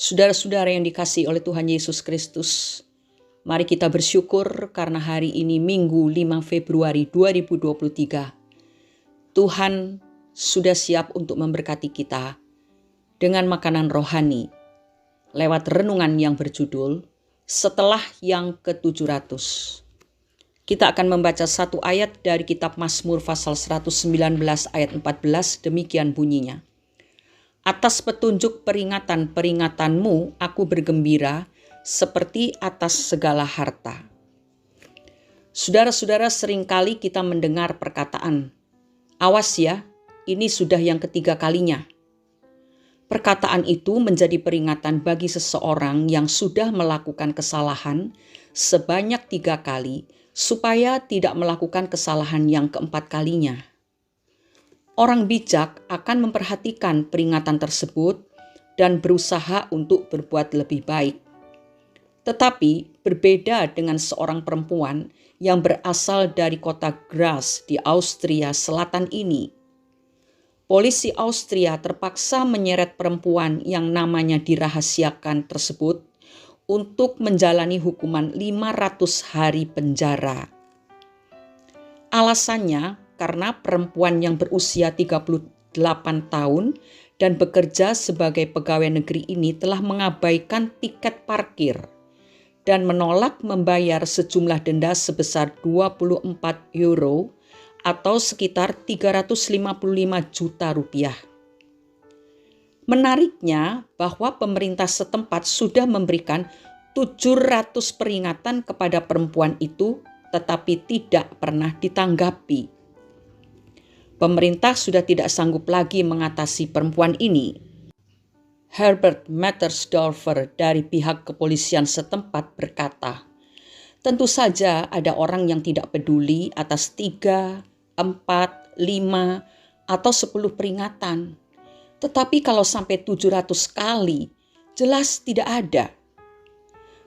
Saudara-saudara yang dikasihi oleh Tuhan Yesus Kristus, mari kita bersyukur karena hari ini Minggu 5 Februari 2023. Tuhan sudah siap untuk memberkati kita dengan makanan rohani lewat renungan yang berjudul Setelah yang ke-700. Kita akan membaca satu ayat dari kitab Mazmur pasal 119 ayat 14, demikian bunyinya. Atas petunjuk peringatan-peringatanmu aku bergembira seperti atas segala harta. Saudara-saudara, seringkali kita mendengar perkataan, awas ya, ini sudah yang ketiga kalinya. Perkataan itu menjadi peringatan bagi seseorang yang sudah melakukan kesalahan sebanyak 3 kali supaya tidak melakukan kesalahan yang keempat kalinya. Orang bijak akan memperhatikan peringatan tersebut dan berusaha untuk berbuat lebih baik. Tetapi berbeda dengan seorang perempuan yang berasal dari kota Graz di Austria Selatan ini. Polisi Austria terpaksa menyeret perempuan yang namanya dirahasiakan tersebut untuk menjalani hukuman 500 hari penjara. Alasannya karena perempuan yang berusia 38 tahun dan bekerja sebagai pegawai negeri ini telah mengabaikan tiket parkir dan menolak membayar sejumlah denda sebesar 24 euro atau sekitar 355 juta rupiah. Menariknya bahwa pemerintah setempat sudah memberikan 700 peringatan kepada perempuan itu tetapi tidak pernah ditanggapi. Pemerintah sudah tidak sanggup lagi mengatasi perempuan ini. Herbert Mattersdorfer dari pihak kepolisian setempat berkata, tentu saja ada orang yang tidak peduli atas 3, 4, 5, atau 10 peringatan. Tetapi kalau sampai 700 kali, jelas tidak ada.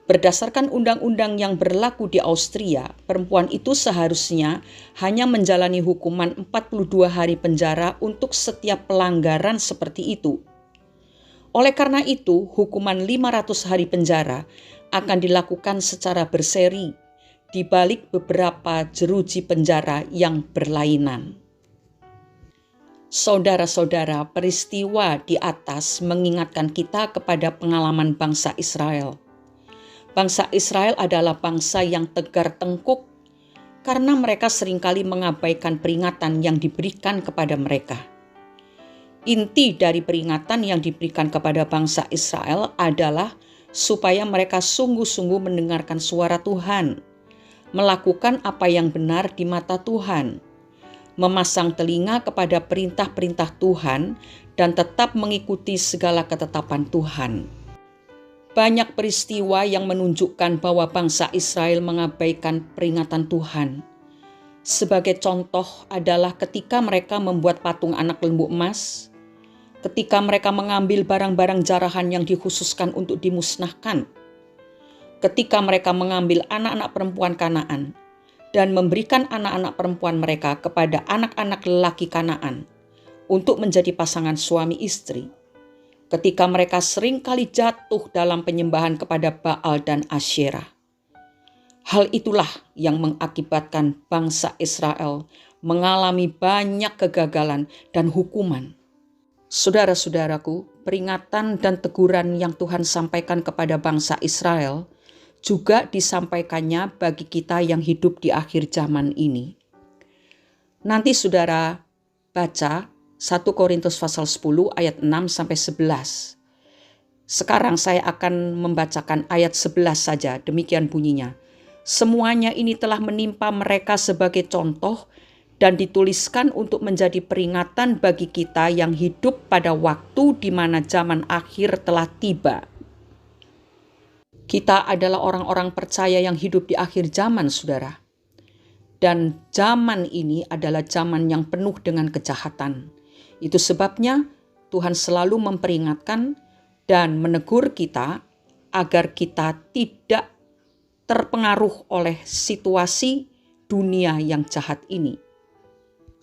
Berdasarkan undang-undang yang berlaku di Austria, perempuan itu seharusnya hanya menjalani hukuman 42 hari penjara untuk setiap pelanggaran seperti itu. Oleh karena itu, hukuman 500 hari penjara akan dilakukan secara berseri di balik beberapa jeruji penjara yang berlainan. Saudara-saudara, peristiwa di atas mengingatkan kita kepada pengalaman bangsa Israel. Bangsa Israel adalah bangsa yang tegar tengkuk karena mereka seringkali mengabaikan peringatan yang diberikan kepada mereka. Inti dari peringatan yang diberikan kepada bangsa Israel adalah supaya mereka sungguh-sungguh mendengarkan suara Tuhan, melakukan apa yang benar di mata Tuhan, memasang telinga kepada perintah-perintah Tuhan, dan tetap mengikuti segala ketetapan Tuhan. Banyak peristiwa yang menunjukkan bahwa bangsa Israel mengabaikan peringatan Tuhan. Sebagai contoh adalah ketika mereka membuat patung anak lembu emas, ketika mereka mengambil barang-barang jarahan yang dikhususkan untuk dimusnahkan, ketika mereka mengambil anak-anak perempuan Kanaan dan memberikan anak-anak perempuan mereka kepada anak-anak lelaki Kanaan untuk menjadi pasangan suami istri, ketika mereka seringkali jatuh dalam penyembahan kepada Baal dan Asyerah. Hal itulah yang mengakibatkan bangsa Israel mengalami banyak kegagalan dan hukuman. Saudara-saudaraku, peringatan dan teguran yang Tuhan sampaikan kepada bangsa Israel juga disampaikannya bagi kita yang hidup di akhir zaman ini. Nanti saudara baca 1 Korintus pasal 10 ayat 6-11. Sekarang saya akan membacakan ayat 11 saja, demikian bunyinya. Semuanya ini telah menimpa mereka sebagai contoh dan dituliskan untuk menjadi peringatan bagi kita yang hidup pada waktu di mana zaman akhir telah tiba. Kita adalah orang-orang percaya yang hidup di akhir zaman, saudara. Dan zaman ini adalah zaman yang penuh dengan kejahatan. Itu sebabnya Tuhan selalu memperingatkan dan menegur kita agar kita tidak terpengaruh oleh situasi dunia yang jahat ini.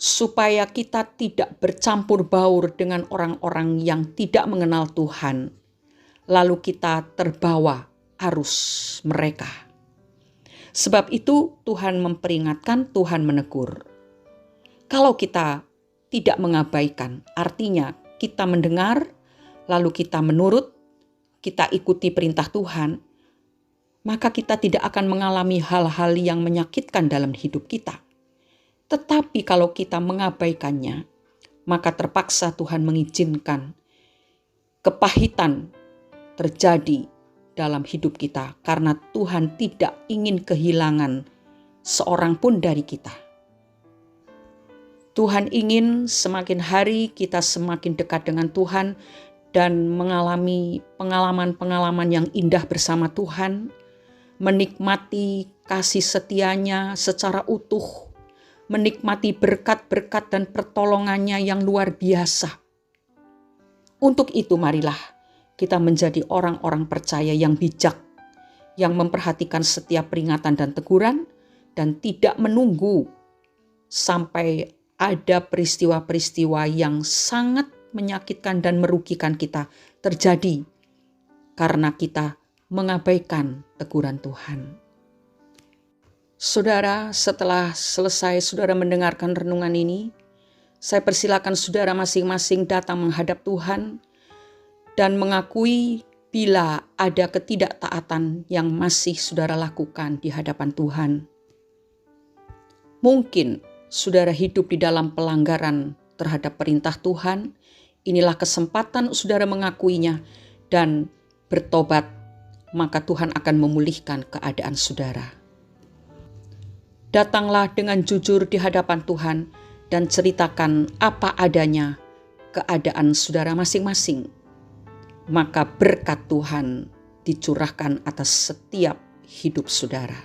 Supaya kita tidak bercampur baur dengan orang-orang yang tidak mengenal Tuhan, lalu kita terbawa arus mereka. Sebab itu Tuhan memperingatkan, Tuhan menegur. Kalau kita tidak mengabaikan, artinya kita mendengar, lalu kita menurut, kita ikuti perintah Tuhan, maka kita tidak akan mengalami hal-hal yang menyakitkan dalam hidup kita. Tetapi kalau kita mengabaikannya, maka terpaksa Tuhan mengizinkan kepahitan terjadi dalam hidup kita, karena Tuhan tidak ingin kehilangan seorang pun dari kita. Tuhan ingin semakin hari kita semakin dekat dengan Tuhan dan mengalami pengalaman-pengalaman yang indah bersama Tuhan, menikmati kasih setianya secara utuh, menikmati berkat-berkat dan pertolongannya yang luar biasa. Untuk itu marilah kita menjadi orang-orang percaya yang bijak, yang memperhatikan setiap peringatan dan teguran, dan tidak menunggu sampai ada peristiwa-peristiwa yang sangat menyakitkan dan merugikan kita terjadi karena kita mengabaikan teguran Tuhan. Saudara, setelah selesai saudara mendengarkan renungan ini, saya persilakan saudara masing-masing datang menghadap Tuhan dan mengakui bila ada ketidaktaatan yang masih saudara lakukan di hadapan Tuhan. Mungkin saudara hidup di dalam pelanggaran terhadap perintah Tuhan. Inilah kesempatan saudara mengakuinya dan bertobat, maka Tuhan akan memulihkan keadaan saudara. Datanglah dengan jujur di hadapan Tuhan dan ceritakan apa adanya keadaan saudara masing-masing. Maka berkat Tuhan dicurahkan atas setiap hidup saudara.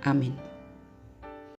Amin.